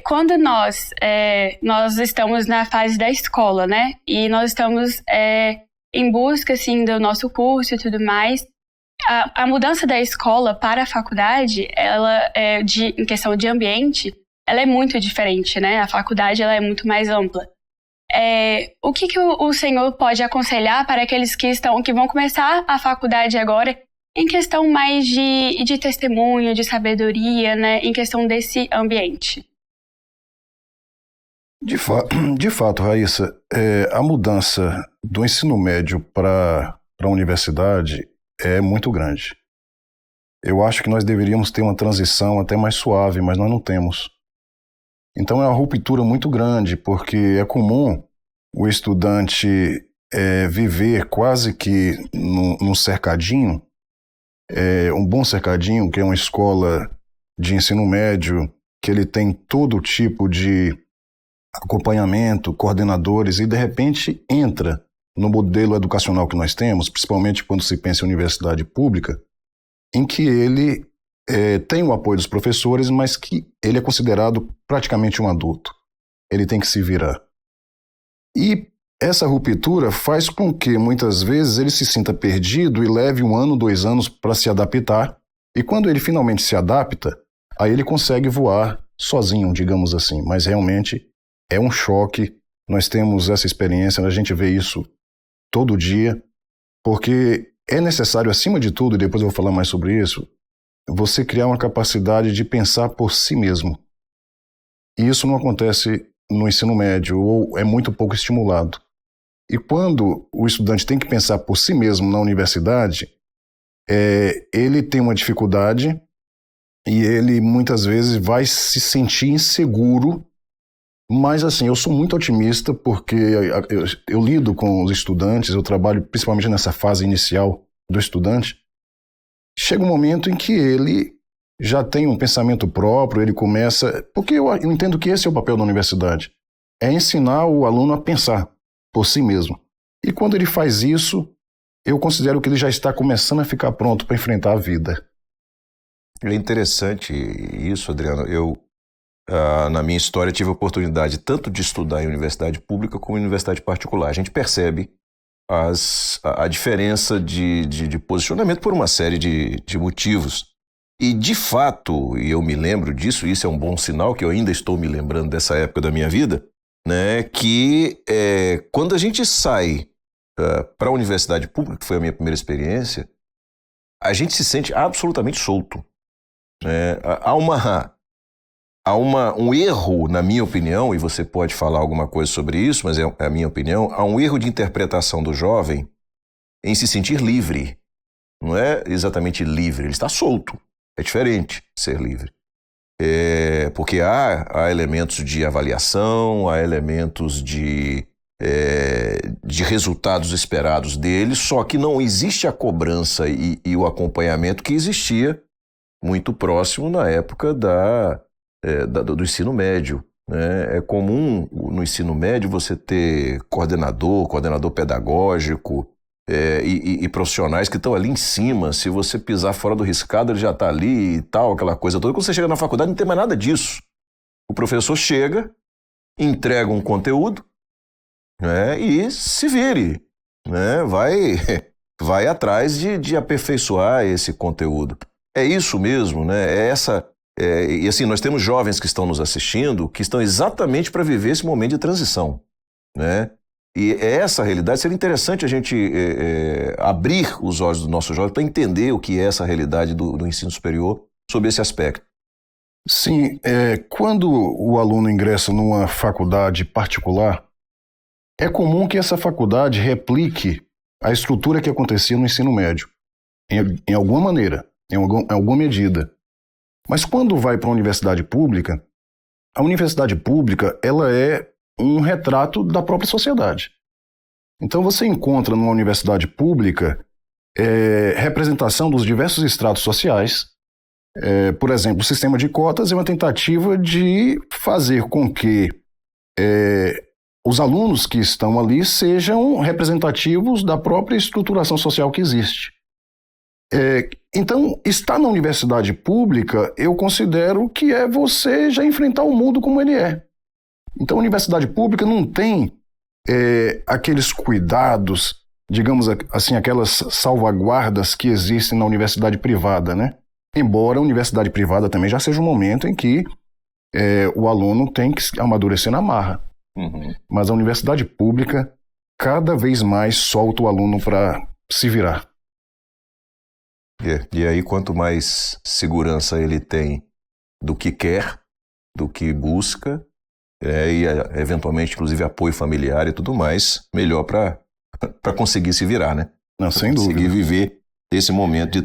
Quando nós estamos na fase da escola, né? E nós estamos em busca, assim, do nosso curso e tudo mais, a mudança da escola para a faculdade, ela, em questão de ambiente, ela é muito diferente, né? A faculdade, ela é muito mais ampla. O que o senhor pode aconselhar para aqueles que vão começar a faculdade agora, em questão mais de testemunho, de sabedoria, né? Em questão desse ambiente? De fato, Raíssa, a mudança do ensino médio para a universidade é muito grande. Eu acho que nós deveríamos ter uma transição até mais suave, mas nós não temos. Então é uma ruptura muito grande, porque é comum o estudante viver quase que num cercadinho, um bom cercadinho, que é uma escola de ensino médio, que ele tem todo tipo de acompanhamento, coordenadores, e de repente entra no modelo educacional que nós temos, principalmente quando se pensa em universidade pública, em que ele tem o apoio dos professores, mas que ele é considerado praticamente um adulto. Ele tem que se virar. E essa ruptura faz com que, muitas vezes, ele se sinta perdido e leve 1 ano, 2 anos para se adaptar, e quando ele finalmente se adapta, aí ele consegue voar sozinho, digamos assim, mas realmente é um choque. Nós temos essa experiência, a gente vê isso todo dia, porque é necessário, acima de tudo, e depois eu vou falar mais sobre isso, você criar uma capacidade de pensar por si mesmo. E isso não acontece no ensino médio, ou é muito pouco estimulado. E quando o estudante tem que pensar por si mesmo na universidade, ele tem uma dificuldade e ele muitas vezes vai se sentir inseguro. Mas assim, eu sou muito otimista porque eu lido com os estudantes, eu trabalho principalmente nessa fase inicial do estudante. Chega um momento em que ele já tem um pensamento próprio, ele começa... Porque eu entendo que esse é o papel da universidade, é ensinar o aluno a pensar por si mesmo. E quando ele faz isso, eu considero que ele já está começando a ficar pronto para enfrentar a vida. É interessante isso, Adriano. Eu, na minha história, tive a oportunidade tanto de estudar em universidade pública como em universidade particular. A gente percebe a diferença de posicionamento por uma série de motivos. E, de fato, e eu me lembro disso, isso é um bom sinal, que eu ainda estou me lembrando dessa época da minha vida, né, que quando a gente sai para a universidade pública, que foi a minha primeira experiência, a gente se sente absolutamente solto. Há um erro, na minha opinião, e você pode falar alguma coisa sobre isso, mas é a minha opinião, há um erro de interpretação do jovem em se sentir livre. Não é exatamente livre, ele está solto. É diferente ser livre. Porque há elementos de avaliação, há elementos de resultados esperados dele, só que não existe a cobrança e o acompanhamento que existia muito próximo na época do ensino médio. Né? É comum no ensino médio você ter coordenador pedagógico e profissionais que estão ali em cima. Se você pisar fora do riscado, ele já está ali e tal, aquela coisa toda. Quando você chega na faculdade, não tem mais nada disso. O professor chega, entrega um conteúdo, né, e se vire. Né? Vai atrás de aperfeiçoar esse conteúdo. É isso mesmo, né? E assim, nós temos jovens que estão nos assistindo que estão exatamente para viver esse momento de transição, né? E essa realidade, seria interessante a gente abrir os olhos dos nossos jovens para entender o que é essa realidade do ensino superior sobre esse aspecto. Sim, quando o aluno ingressa numa faculdade particular, é comum que essa faculdade replique a estrutura que acontecia no ensino médio, em alguma maneira, em alguma medida. Mas quando vai para a universidade pública, a universidade pública ela é um retrato da própria sociedade. Então você encontra numa universidade pública representação dos diversos estratos sociais. Por exemplo, o sistema de cotas é uma tentativa de fazer com que os alunos que estão ali sejam representativos da própria estruturação social que existe. Então, estar na universidade pública, eu considero que é você já enfrentar o mundo como ele é. Então, a universidade pública não tem aqueles cuidados, digamos assim, aquelas salvaguardas que existem na universidade privada, né? Embora a universidade privada também já seja um momento em que o aluno tem que amadurecer na marra. Uhum. Mas a universidade pública cada vez mais solta o aluno para se virar. E aí, quanto mais segurança ele tem do que quer, do que busca, e eventualmente, inclusive, apoio familiar e tudo mais, melhor para conseguir se virar, né? Não, sem dúvida. Conseguir viver esse momento de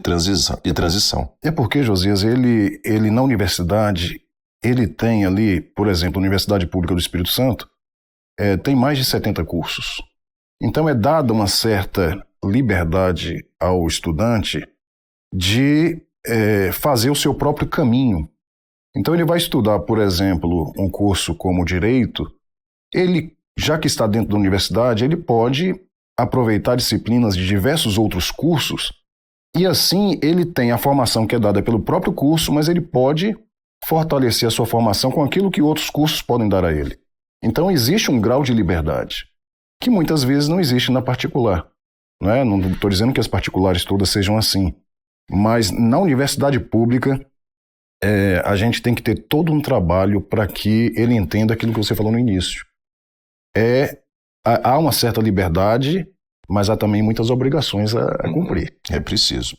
transição. É porque, Josias, ele na universidade, ele tem ali, por exemplo, a Universidade Pública do Espírito Santo, tem mais de 70 cursos. Então é dada uma certa liberdade ao estudante de fazer o seu próprio caminho. Então ele vai estudar, por exemplo, um curso como Direito, ele, já que está dentro da universidade, ele pode aproveitar disciplinas de diversos outros cursos e assim ele tem a formação que é dada pelo próprio curso, mas ele pode fortalecer a sua formação com aquilo que outros cursos podem dar a ele. Então existe um grau de liberdade que muitas vezes não existe na particular. Não estou dizendo que as particulares todas sejam assim, mas na universidade pública a gente tem que ter todo um trabalho para que ele entenda aquilo que você falou no início. Há uma certa liberdade, mas há também muitas obrigações a cumprir. É preciso.